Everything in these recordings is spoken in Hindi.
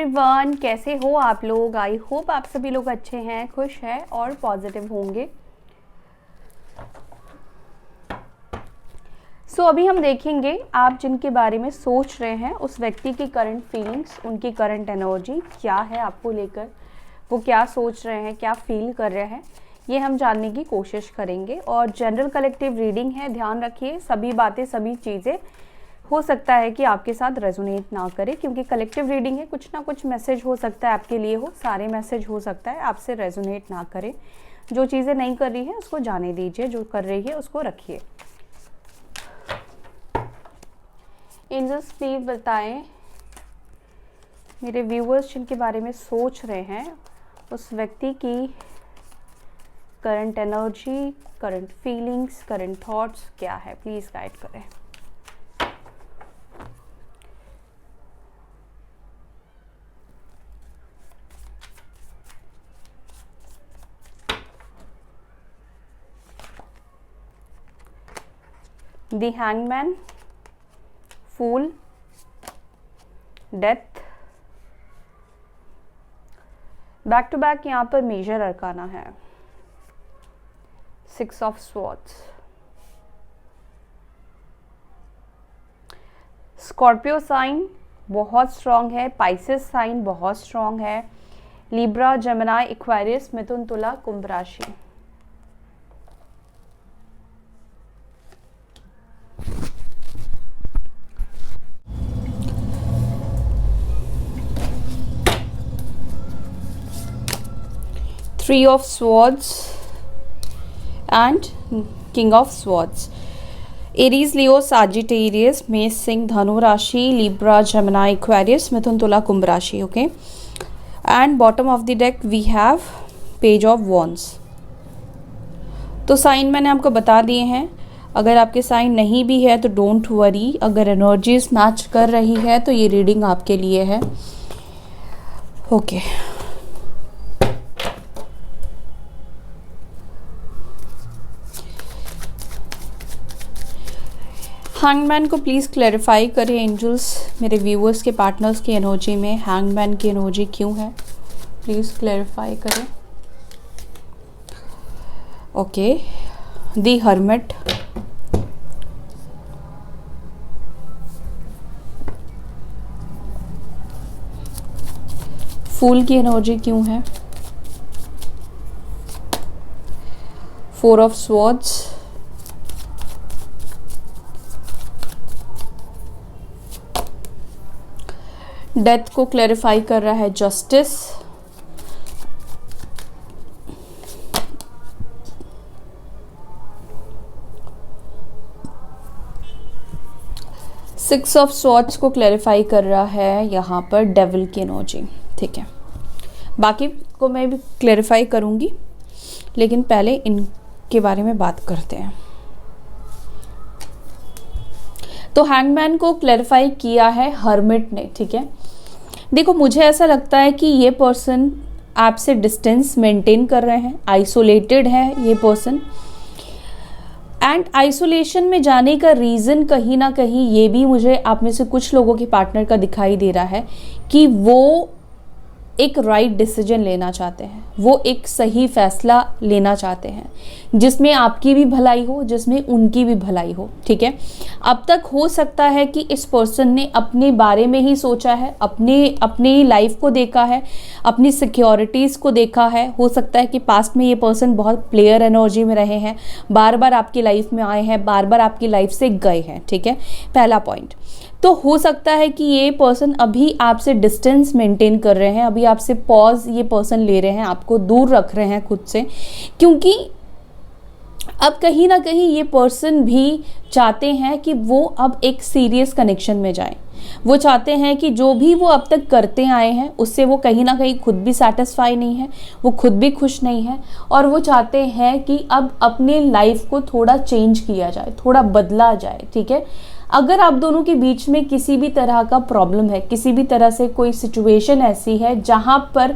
एवरीवन, कैसे हो आप लोग। आई होप आप सभी लोग अच्छे हैं, खुश हैं और पॉजिटिव होंगे। अभी हम देखेंगे आप जिनके बारे में सोच रहे हैं उस व्यक्ति की करंट फीलिंग्स, उनकी करंट एनर्जी क्या है आपको लेकर, वो क्या सोच रहे हैं, क्या फील कर रहे हैं, ये हम जानने की कोशिश करेंगे। और जनरल कलेक्टिव रीडिंग है, ध्यान रखिए सभी बातें सभी चीज़ें हो सकता है कि आपके साथ रेजोनेट ना करे, क्योंकि कलेक्टिव रीडिंग है, कुछ ना कुछ मैसेज हो सकता है आपके लिए हो, सारे मैसेज हो सकता है आपसे रेजोनेट ना करे। जो चीज़ें नहीं कर रही है उसको जाने दीजिए, जो कर रही है उसको रखिए। एंजल्स प्लीज बताएं मेरे व्यूअर्स जिनके बारे में सोच रहे हैं उस व्यक्ति की current energy, current feelings, current thoughts क्या है, प्लीज गाइड करें। The Hangman, Fool, Death, back to back यहाँ पर मेजर अरकाना है, 6 of Swords, स्कॉर्पियो साइन बहुत स्ट्रांग है, पाइसेस साइन बहुत स्ट्रांग है, लिब्रा, जेमिनी, एक्वेरियस, मिथुन, तुला, कुंभ राशि। Three of Swords and King of Swords. Aries, Leo, Sagittarius, मेष, सिंह, धनु राशि, लिब्रा, जेमिनी, एक्वेरियस, मिथुन, तुला, कुंभ राशि। Okay, and bottom of the deck we have page of wands. तो साइन मैंने आपको बता दिए हैं, अगर आपके साइन नहीं भी है तो डोंट वरी, अगर एनर्जीज मैच कर रही है तो ये रीडिंग आपके लिए है। ओके, हैंगमैन को प्लीज़ क्लैरिफाई करें एंजल्स, मेरे व्यूअर्स के पार्टनर्स की एनर्जी में हैंगमैन की एनर्जी क्यों है, प्लीज़ क्लैरिफाई करें। ओके, द हर्मिट, फूल की एनर्जी क्यों है, 4 of Swords, डेथ को क्लैरिफाई कर रहा है जस्टिस, सिक्स ऑफ स्वॉर्ड्स को क्लैरिफाई कर रहा है यहाँ पर डेविल की एनर्जी। ठीक है, बाकी को मैं भी क्लैरिफाई करूँगी, लेकिन पहले इनके बारे में बात करते हैं। तो हैंगमैन को क्लैरिफाई किया है हर्मिट ने। ठीक है, देखो मुझे ऐसा लगता है कि ये पर्सन आपसे डिस्टेंस मेंटेन कर रहे हैं, आइसोलेटेड है ये पर्सन, एंड आइसोलेशन में जाने का रीज़न कहीं ना कहीं ये भी मुझे आप में से कुछ लोगों के पार्टनर का दिखाई दे रहा है कि वो एक राइट डिसीजन लेना चाहते हैं, वो एक सही फैसला लेना चाहते हैं जिसमें आपकी भी भलाई हो, जिसमें उनकी भी भलाई हो। ठीक है, अब तक हो सकता है कि इस पर्सन ने अपने बारे में ही सोचा है, अपनी लाइफ को देखा है, अपनी सिक्योरिटीज़ को देखा है। हो सकता है कि पास्ट में ये पर्सन बहुत प्लेयर एनर्जी में रहे हैं, बार बार आपकी लाइफ में आए हैं, बार बार आपकी लाइफ से गए हैं। ठीक है, पहला पॉइंट। तो हो सकता है कि ये पर्सन अभी आपसे डिस्टेंस मेंटेन कर रहे हैं, अभी आपसे पॉज ये पर्सन ले रहे हैं, आपको दूर रख रहे हैं खुद से, क्योंकि अब कहीं ना कहीं ये पर्सन भी चाहते हैं कि वो अब एक सीरियस कनेक्शन में जाएं। वो चाहते हैं कि जो भी वो अब तक करते आए हैं उससे वो कहीं ना कहीं खुद भी सेटिस्फाई नहीं है, वो खुद भी खुश नहीं है, और वो चाहते हैं कि अब अपने लाइफ को थोड़ा चेंज किया जाए, थोड़ा बदला जाए। ठीक है, अगर आप दोनों के बीच में किसी भी तरह का प्रॉब्लम है, किसी भी तरह से कोई सिचुएशन ऐसी है जहाँ पर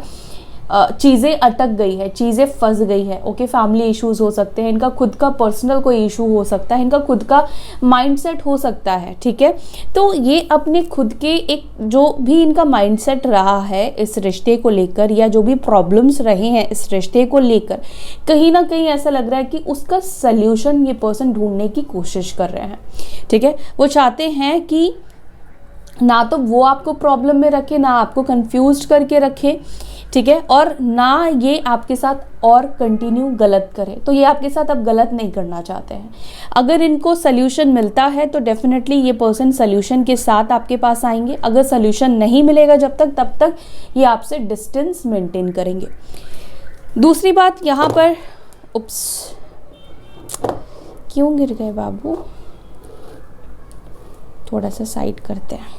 चीज़ें अटक गई है, चीज़ें फंस गई है। ओके, फैमिली इश्यूज हो सकते हैं, इनका खुद का पर्सनल कोई इशू हो सकता है, इनका खुद का माइंडसेट हो सकता है, ठीक है। तो ये अपने खुद के एक जो भी इनका माइंडसेट रहा है इस रिश्ते को लेकर, या जो भी प्रॉब्लम्स रहे हैं इस रिश्ते को लेकर, कहीं ना कहीं ऐसा लग रहा है कि उसका सल्यूशन ये पर्सन ढूंढने की कोशिश कर रहे हैं, ठीक है। वो चाहते हैं कि ना तो वो आपको प्रॉब्लम में रखे, ना आपको कंफ्यूज करके रखे, ठीक है, और ना ये आपके साथ और कंटिन्यू गलत करे। तो ये आपके साथ अब गलत नहीं करना चाहते हैं। अगर इनको सल्यूशन मिलता है तो डेफिनेटली ये पर्सन सल्यूशन के साथ आपके पास आएंगे। अगर सल्यूशन नहीं मिलेगा जब तक, तब तक ये आपसे डिस्टेंस मेंटेन करेंगे। दूसरी बात यहाँ पर, उप्स, क्यों गिर गए बाबू, थोड़ा सा साइड करते हैं।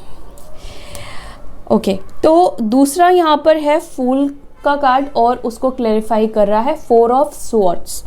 ओके, तो दूसरा यहाँ पर है फूल का कार्ड और उसको क्लैरिफाई कर रहा है 4 ऑफ स्वॉर्ड्स।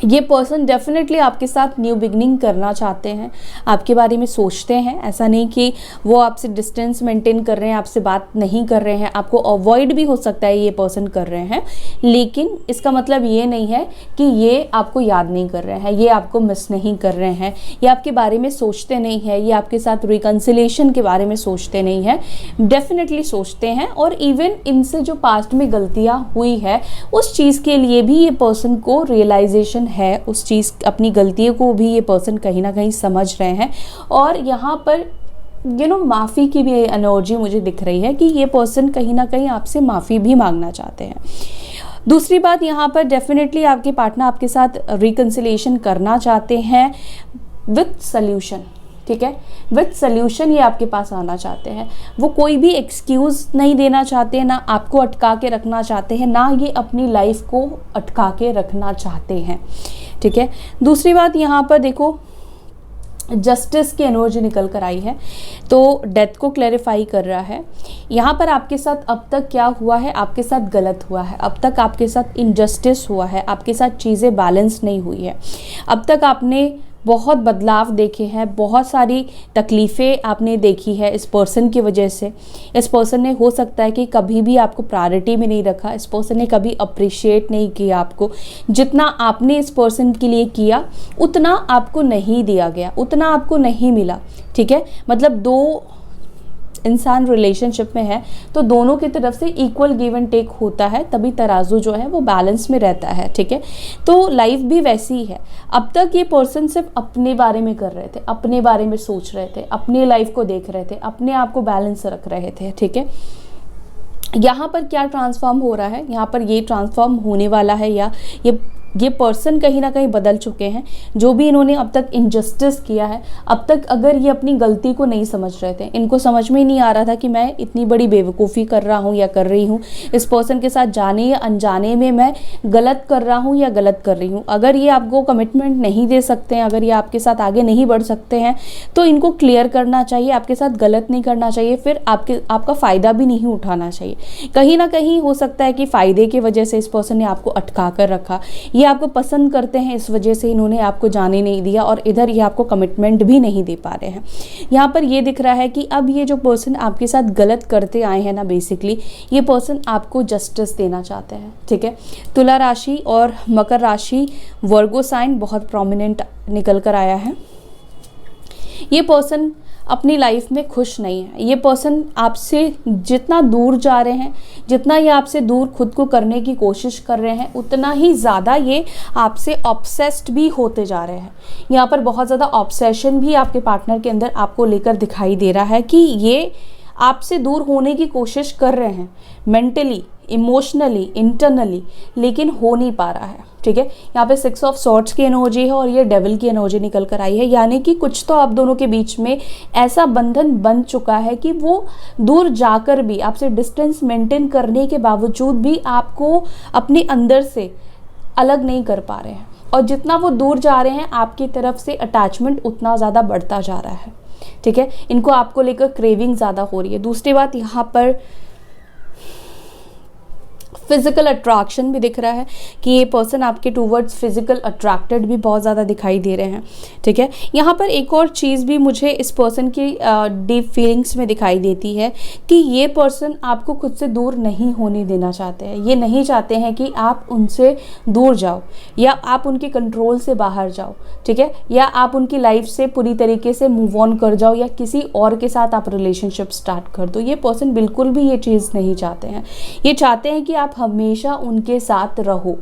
ये पर्सन डेफिनेटली आपके साथ न्यू बिगनिंग करना चाहते हैं, आपके बारे में सोचते हैं। ऐसा नहीं कि वो आपसे डिस्टेंस मेंटेन कर रहे हैं, आपसे बात नहीं कर रहे हैं, आपको अवॉइड भी हो सकता है ये पर्सन कर रहे हैं, लेकिन इसका मतलब ये नहीं है कि ये आपको याद नहीं कर रहे हैं, ये आपको मिस नहीं कर रहे हैं, ये आपके बारे में सोचते नहीं हैं, ये आपके साथ रिकन्सिलेशन के बारे में सोचते नहीं हैं। डेफिनेटली सोचते हैं, और इवन इनसे जो पास्ट में गलतियाँ हुई है उस चीज़ के लिए भी ये पर्सन को रियलाइजेशन है, उस चीज़, अपनी गलतियों को भी ये पर्सन कहीं ना कहीं समझ रहे हैं। और यहाँ पर माफ़ी की भी एनर्जी मुझे दिख रही है कि ये पर्सन कहीं ना कहीं आपसे माफ़ी भी मांगना चाहते हैं। दूसरी बात, यहाँ पर डेफिनेटली आपके पार्टनर आपके साथ रिकन्सिलेशन करना चाहते हैं विथ सल्यूशन, ठीक है, विथ सल्यूशन ये आपके पास आना चाहते हैं। वो कोई भी एक्सक्यूज़ नहीं देना चाहते, ना आपको अटका के रखना चाहते हैं, ना ये अपनी लाइफ को अटका के रखना चाहते हैं, ठीक है। दूसरी बात, यहाँ पर देखो जस्टिस की एनर्जी निकल कर आई है, तो डेथ को क्लैरिफाई कर रहा है। यहाँ पर आपके साथ अब तक क्या हुआ है, आपके साथ गलत हुआ है, अब तक आपके साथ इनजस्टिस हुआ है, आपके साथ चीज़ें बैलेंस नहीं हुई है, अब तक आपने बहुत बदलाव देखे हैं, बहुत सारी तकलीफ़ें आपने देखी है इस पर्सन की वजह से। इस पर्सन ने हो सकता है कि कभी भी आपको प्रायोरिटी में नहीं रखा, इस पर्सन ने कभी अप्रिशिएट नहीं किया आपको, जितना आपने इस पर्सन के लिए किया उतना आपको नहीं दिया गया, उतना आपको नहीं मिला, ठीक है। मतलब दो इंसान रिलेशनशिप में है तो दोनों की तरफ से इक्वल गिव एंड टेक होता है, तभी तराजू जो है वो बैलेंस में रहता है, ठीक है। तो लाइफ भी वैसी ही है। अब तक ये पर्सन सिर्फ अपने बारे में कर रहे थे, अपने बारे में सोच रहे थे, अपने लाइफ को देख रहे थे, अपने आप को बैलेंस रख रहे थे, ठीक है। यहाँ पर क्या ट्रांसफॉर्म हो रहा है, यहाँ पर ये ट्रांसफॉर्म होने वाला है, या ये पर्सन कहीं ना कहीं बदल चुके हैं। जो भी इन्होंने अब तक इनजस्टिस किया है, अब तक अगर ये अपनी गलती को नहीं समझ रहे थे, इनको समझ में ही नहीं आ रहा था कि मैं इतनी बड़ी बेवकूफ़ी कर रहा हूँ या कर रही हूँ, इस पर्सन के साथ जाने या अनजाने में मैं गलत कर रहा हूँ या गलत कर रही हूँ। अगर ये आपको कमिटमेंट नहीं दे सकते हैं, अगर ये आपके साथ आगे नहीं बढ़ सकते हैं, तो इनको क्लियर करना चाहिए, आपके साथ गलत नहीं करना चाहिए, फिर आपका फ़ायदा भी नहीं उठाना चाहिए। कहीं ना कहीं हो सकता है कि फ़ायदे की वजह से इस पर्सन ने आपको अटका कर रखा, ये आपको पसंद करते हैं, इस वजह से इन्होंने आपको जाने नहीं दिया, और इधर ये आपको कमिटमेंट भी नहीं दे पा रहे हैं। यहाँ पर ये दिख रहा है कि अब ये जो पर्सन आपके साथ गलत करते आए हैं ना, बेसिकली ये पर्सन आपको जस्टिस देना चाहते हैं, ठीक है। तुला राशि और मकर राशि, वर्गो साइन बहुत प्रोमिनेंट निकल कर आया है। ये पर्सन अपनी लाइफ में खुश नहीं है। ये पर्सन आपसे जितना दूर जा रहे हैं, जितना ये आपसे दूर खुद को करने की कोशिश कर रहे हैं, उतना ही ज़्यादा ये आपसे ऑब्सेस्ड भी होते जा रहे हैं। यहाँ पर बहुत ज़्यादा ऑब्सेशन भी आपके पार्टनर के अंदर आपको लेकर दिखाई दे रहा है कि ये आपसे दूर होने की कोशिश कर रहे हैं, मेंटली, इमोशनली, इंटरनली, लेकिन हो नहीं पा रहा है, ठीक है। यहाँ पे 6 ऑफ सॉर्ड्स की एनर्जी है और ये डेविल की एनर्जी निकल कर आई है, यानी कि कुछ तो आप दोनों के बीच में ऐसा बंधन बन चुका है कि वो दूर जाकर भी आपसे डिस्टेंस मेंटेन करने के बावजूद भी आपको अपने अंदर से अलग नहीं कर पा रहे हैं, और जितना वो दूर जा रहे हैं आपकी तरफ से अटैचमेंट उतना ज़्यादा बढ़ता जा रहा है, ठीक है। इनको आपको लेकर क्रेविंग ज़्यादा हो रही है। दूसरी बात, यहाँ पर फिजिकल अट्रैक्शन भी दिख रहा है कि ये पर्सन आपके टूवर्ड्स फिजिकल अट्रैक्टेड भी बहुत ज़्यादा दिखाई दे रहे हैं, ठीक है। यहाँ पर एक और चीज़ भी मुझे इस पर्सन की डीप फीलिंग्स में दिखाई देती है कि ये पर्सन आपको खुद से दूर नहीं होने देना चाहते हैं। ये नहीं चाहते हैं कि आप उनसे दूर जाओ या आप उनके कंट्रोल से बाहर जाओ, ठीक है, या आप उनकी लाइफ से पूरी तरीके से मूव ऑन कर जाओ या किसी और के साथ आप रिलेशनशिप स्टार्ट कर दो। ये पर्सन बिल्कुल भी ये चीज़ नहीं चाहते हैं। ये चाहते हैं कि आप हमेशा उनके साथ रहो,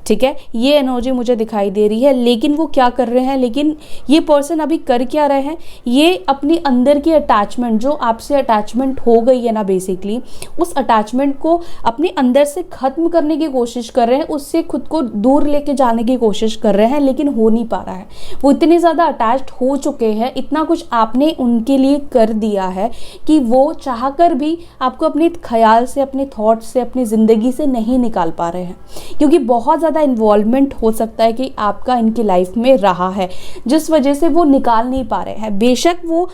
ठीक है। ये एनर्जी मुझे दिखाई दे रही है। लेकिन वो क्या कर रहे हैं, लेकिन ये पर्सन अभी कर क्या रहे हैं, ये अपनी अंदर की अटैचमेंट, जो आपसे अटैचमेंट हो गई है ना बेसिकली, उस अटैचमेंट को अपने अंदर से ख़त्म करने की कोशिश कर रहे हैं, उससे खुद को दूर लेके जाने की कोशिश कर रहे हैं, लेकिन हो नहीं पा रहा है। वो इतने ज़्यादा अटैच्ड हो चुके हैं, इतना कुछ आपने उनके लिए कर दिया है कि वो चाह कर भी आपको अपने ख्याल से, अपने थॉट से, अपनी ज़िंदगी से नहीं निकाल पा रहे हैं, क्योंकि बहुत ज़्यादा इन्वॉल्वमेंट हो सकता है कि आपका इनकी लाइफ में रहा है, जिस वजह से वो निकाल नहीं पा रहे हैं। बेशक वो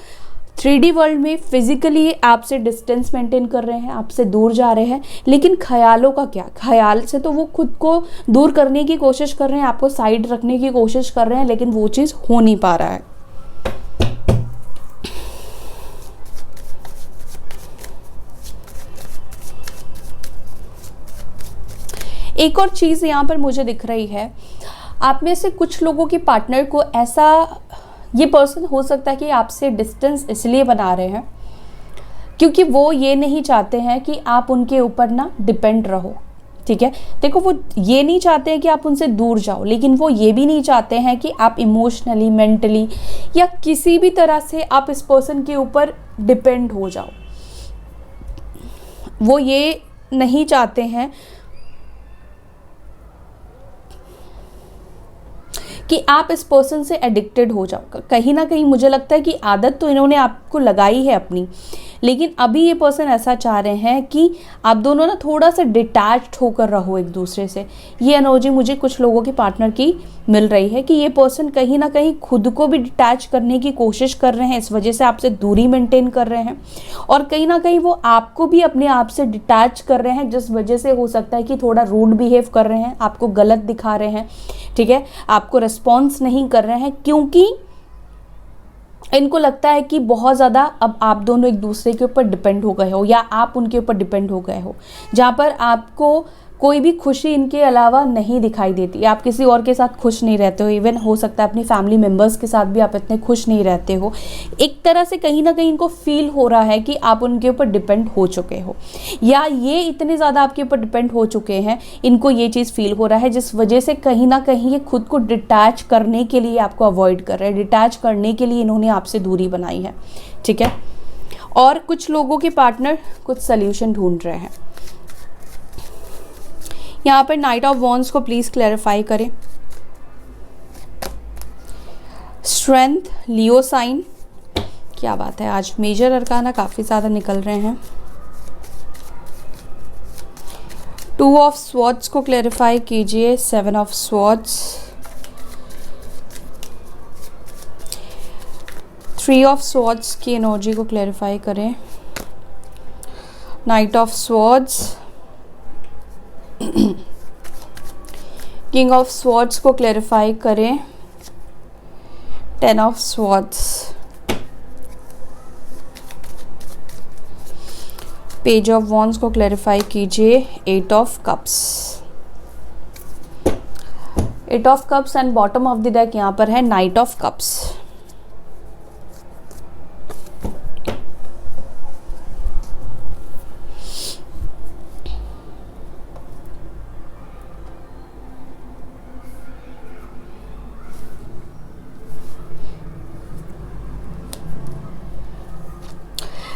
3D वर्ल्ड में फिजिकली आपसे डिस्टेंस मेंटेन कर रहे हैं, आपसे दूर जा रहे हैं, लेकिन ख्यालों का क्या, ख्याल से तो वो खुद को दूर करने की कोशिश कर रहे हैं, आपको साइड रखने की कोशिश कर रहे हैं, लेकिन वो चीज़ हो नहीं पा रहा है। एक और चीज़ यहाँ पर मुझे दिख रही है, आप में से कुछ लोगों के पार्टनर को ऐसा, ये पर्सन हो सकता है कि आपसे डिस्टेंस इसलिए बना रहे हैं क्योंकि वो ये नहीं चाहते हैं कि आप उनके ऊपर ना डिपेंड रहो, ठीक है। देखो, वो ये नहीं चाहते हैं कि आप उनसे दूर जाओ, लेकिन वो ये भी नहीं चाहते हैं कि आप इमोशनली, मेंटली या किसी भी तरह से आप इस पर्सन के ऊपर डिपेंड हो जाओ। वो ये नहीं चाहते हैं कि आप इस पर्सन से एडिक्टेड हो जाओ। कहीं ना कहीं मुझे लगता है कि आदत तो इन्होंने आपको लगाई है अपनी, लेकिन अभी ये पर्सन ऐसा चाह रहे हैं कि आप दोनों ना थोड़ा सा डिटैच्ड होकर रहो एक दूसरे से। ये एनर्जी मुझे कुछ लोगों के पार्टनर की मिल रही है कि ये पर्सन कहीं ना कहीं खुद को भी डिटैच करने की कोशिश कर रहे हैं, इस वजह से आपसे दूरी मेंटेन कर रहे हैं, और कहीं ना कहीं वो आपको भी अपने आप से डिटैच कर रहे हैं, जिस वजह से हो सकता है कि थोड़ा रूड बिहेव कर रहे हैं, आपको गलत दिखा रहे हैं, ठीक है, आपको रिस्पॉन्स नहीं कर रहे हैं, क्योंकि इनको लगता है कि बहुत ज़्यादा अब आप दोनों एक दूसरे के ऊपर डिपेंड हो गए हो या आप उनके ऊपर डिपेंड हो गए हो, जहाँ पर आपको कोई भी खुशी इनके अलावा नहीं दिखाई देती। आप किसी और के साथ खुश नहीं रहते हो, इवन हो सकता है अपनी फैमिली मेम्बर्स के साथ भी आप इतने खुश नहीं रहते हो। एक तरह से कहीं ना कहीं इनको फील हो रहा है कि आप उनके ऊपर डिपेंड हो चुके हो, या ये इतने ज़्यादा आपके ऊपर डिपेंड हो चुके हैं, इनको ये चीज़ फील हो रहा है, जिस वजह से कहीं ना कहीं ये खुद को डिटैच करने के लिए आपको अवॉइड कर रहे हैं, डिटैच करने के लिए इन्होंने आपसे दूरी बनाई है, ठीक है। और कुछ लोगों के पार्टनर कुछ सल्यूशन ढूंढ रहे हैं। यहाँ पर नाइट ऑफ वॉन्ड्स को प्लीज क्लैरिफाई करें। स्ट्रेंथ, लियो साइन, क्या बात है, आज मेजर अरकाना काफ़ी ज़्यादा निकल रहे हैं। 2 ऑफ स्वॉर्ड्स को क्लैरिफाई कीजिए। 7 ऑफ स्वॉर्ड्स, 3 ऑफ स्वॉर्ड्स की एनर्जी को क्लैरिफाई करें। Night of swords, king of swords को क्लैरिफाई करें। 10 of swords, page of wands को क्लैरिफाई कीजिए। 8 of cups, 8 of cups and bottom of the deck यहाँ पर है नाइट ऑफ कप्स।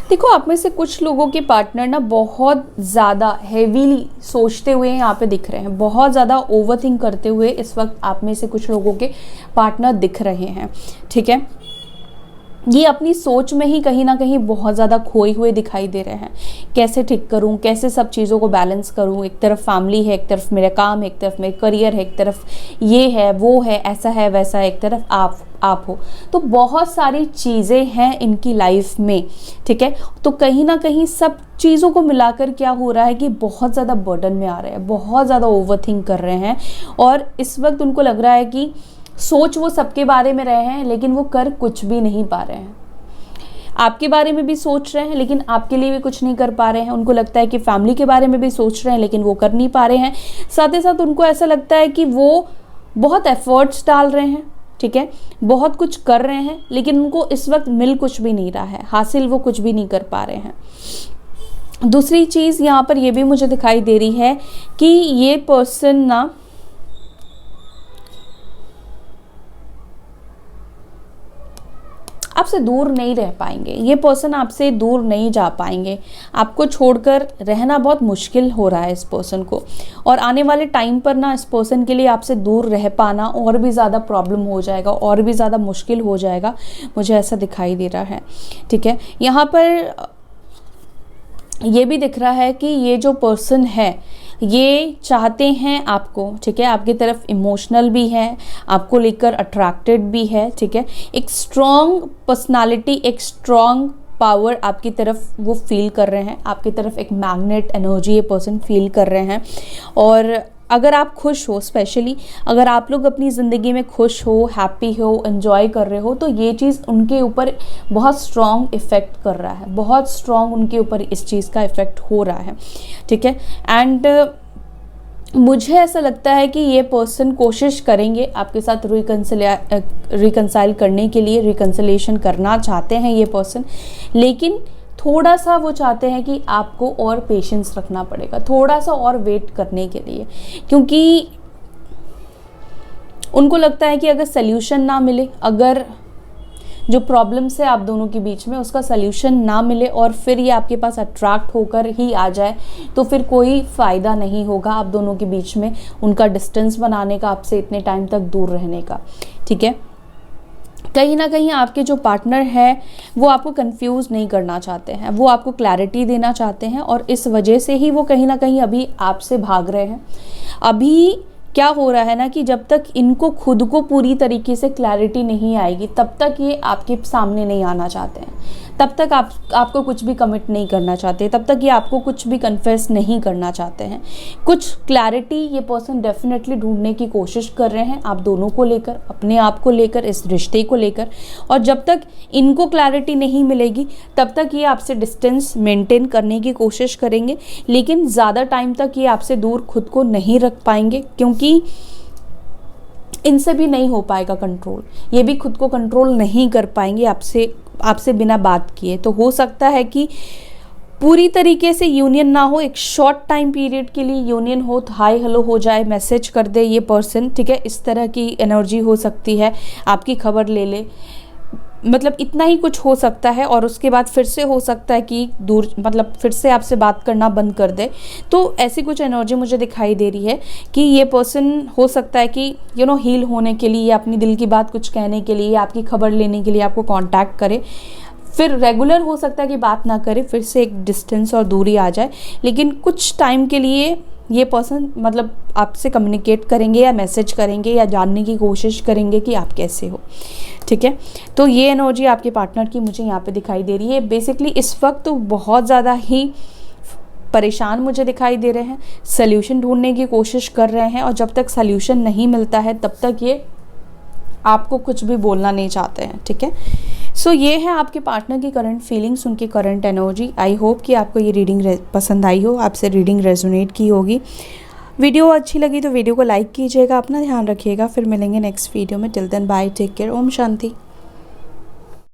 देखो, आप में से कुछ लोगों के पार्टनर ना बहुत ज़्यादा हेवीली सोचते हुए यहाँ पे दिख रहे हैं, बहुत ज़्यादा ओवरथिंक करते हुए इस वक्त आप में से कुछ लोगों के पार्टनर दिख रहे हैं, ठीक है। ये अपनी सोच में ही कहीं ना कहीं बहुत ज़्यादा खोए हुए दिखाई दे रहे हैं। कैसे ठीक करूं, कैसे सब चीज़ों को बैलेंस करूं, एक तरफ फैमिली है, एक तरफ मेरा काम है, एक तरफ मेरा करियर है, एक तरफ ये है वो है, ऐसा है वैसा है, एक तरफ आप हो। तो बहुत सारी चीज़ें हैं इनकी लाइफ में, ठीक है। तो कहीं ना कहीं सब चीज़ों को मिलाकर क्या हो रहा है कि बहुत ज़्यादा बर्डन में आ रहे हैं, बहुत ज़्यादा ओवरथिंक कर रहे हैं, और इस वक्त उनको लग रहा है कि सोच वो सबके बारे में रहे हैं लेकिन वो कर कुछ भी नहीं पा रहे हैं। आपके बारे में भी सोच रहे हैं लेकिन आपके लिए भी कुछ नहीं कर पा रहे हैं। उनको लगता है कि फैमिली के बारे में भी सोच रहे हैं लेकिन वो कर नहीं पा रहे हैं। साथ ही साथ उनको ऐसा लगता है कि वो बहुत एफर्ट्स डाल रहे हैं, ठीक है, बहुत कुछ कर रहे हैं, लेकिन उनको इस वक्त मिल कुछ भी नहीं रहा है, हासिल वो कुछ भी नहीं कर पा रहे हैं। दूसरी चीज़ यहाँ पर ये भी मुझे दिखाई दे रही है कि ये पर्सन ना आपसे दूर नहीं रह पाएंगे। ये पर्सन आपसे दूर नहीं जा पाएंगे। आपको छोड़कर रहना बहुत मुश्किल हो रहा है इस पर्सन को, और आने वाले टाइम पर ना इस पर्सन के लिए आपसे दूर रह पाना और भी ज़्यादा प्रॉब्लम हो जाएगा, और भी ज़्यादा मुश्किल हो जाएगा, मुझे ऐसा दिखाई दे रहा है, ठीक है। यहाँ पर ये भी दिख रहा है कि ये जो पर्सन है ये चाहते हैं आपको, ठीक है, आपकी तरफ इमोशनल भी है, आपको लेकर अट्रैक्टेड भी है, ठीक है। एक स्ट्रॉन्ग पर्सनालिटी, एक स्ट्रॉन्ग पावर आपकी तरफ वो फील कर रहे हैं, आपकी तरफ एक मैग्नेट एनर्जी ये पर्सन फील कर रहे हैं। और अगर आप खुश हो, स्पेशली अगर आप लोग अपनी ज़िंदगी में खुश हो, हैप्पी हो, एंजॉय कर रहे हो, तो ये चीज़ उनके ऊपर बहुत स्ट्रॉन्ग इफ़ेक्ट कर रहा है, बहुत स्ट्रॉन्ग उनके ऊपर इस चीज़ का इफ़ेक्ट हो रहा है, ठीक है। एंड मुझे ऐसा लगता है कि ये पर्सन कोशिश करेंगे आपके साथ रिकंसाइल करने के लिए, रिकंसिलेशन करना चाहते हैं ये पर्सन, लेकिन थोड़ा सा वो चाहते हैं कि आपको और पेशेंस रखना पड़ेगा, थोड़ा सा और वेट करने के लिए, क्योंकि उनको लगता है कि अगर सल्यूशन ना मिले, अगर जो प्रॉब्लम्स है आप दोनों के बीच में उसका सल्यूशन ना मिले और फिर ये आपके पास अट्रैक्ट होकर ही आ जाए, तो फिर कोई फ़ायदा नहीं होगा आप दोनों के बीच में उनका डिस्टेंस बनाने का, आपसे इतने टाइम तक दूर रहने का, ठीक है। कहीं ना कहीं आपके जो पार्टनर है वो आपको कंफ्यूज नहीं करना चाहते हैं, वो आपको क्लैरिटी देना चाहते हैं, और इस वजह से ही वो कहीं ना कहीं अभी आपसे भाग रहे हैं। अभी क्या हो रहा है ना कि जब तक इनको खुद को पूरी तरीके से क्लैरिटी नहीं आएगी तब तक ये आपके सामने नहीं आना चाहते हैं, तब तक आपको कुछ भी कमिट नहीं करना चाहते, तब तक ये आपको कुछ भी कन्फेस नहीं करना चाहते हैं। कुछ क्लैरिटी ये पर्सन डेफिनेटली ढूंढने की कोशिश कर रहे हैं आप दोनों को लेकर, अपने आप को लेकर, इस रिश्ते को लेकर, और जब तक इनको क्लैरिटी नहीं मिलेगी तब तक ये आपसे डिस्टेंस मेंटेन करने की कोशिश करेंगे, लेकिन ज़्यादा टाइम तक ये आपसे दूर खुद को नहीं रख पाएंगे, क्योंकि इनसे भी नहीं हो पाएगा कंट्रोल, ये भी खुद को कंट्रोल नहीं कर पाएंगे आपसे बिना बात किए। तो हो सकता है कि पूरी तरीके से यूनियन ना हो, एक शॉर्ट टाइम पीरियड के लिए यूनियन हो, तो हाय हेलो हो जाए, मैसेज कर दे ये पर्सन, ठीक है, इस तरह की एनर्जी हो सकती है, आपकी खबर ले ले, मतलब इतना ही कुछ हो सकता है, और उसके बाद फिर से हो सकता है कि दूर, मतलब फिर से आपसे बात करना बंद कर दे। तो ऐसी कुछ एनर्जी मुझे दिखाई दे रही है कि ये पर्सन हो सकता है कि हील होने के लिए, अपनी दिल की बात कुछ कहने के लिए, आपकी खबर लेने के लिए आपको कांटेक्ट करे, फिर रेगुलर हो सकता है कि बात ना करे, फिर से एक डिस्टेंस और दूरी आ जाए, लेकिन कुछ टाइम के लिए ये पर्सन मतलब आपसे कम्युनिकेट करेंगे या मैसेज करेंगे या जानने की कोशिश करेंगे कि आप कैसे हो, ठीक है। तो ये एनर्जी आपके पार्टनर की मुझे यहाँ पे दिखाई दे रही है। बेसिकली इस वक्त तो बहुत ज़्यादा ही परेशान मुझे दिखाई दे रहे हैं, सल्यूशन ढूंढने की कोशिश कर रहे हैं, और जब तक सल्यूशन नहीं मिलता है तब तक ये आपको कुछ भी बोलना नहीं चाहते हैं, ठीक है। सो ये है आपके पार्टनर की करंट फीलिंग्स, उनकी करंट एनर्जी। आई होप कि आपको ये रीडिंग पसंद आई हो, आपसे रीडिंग रेजोनेट की होगी। वीडियो अच्छी लगी तो वीडियो को लाइक कीजिएगा, अपना ध्यान रखिएगा, फिर मिलेंगे नेक्स्ट वीडियो में। Till then bye, take care, ओम शांति।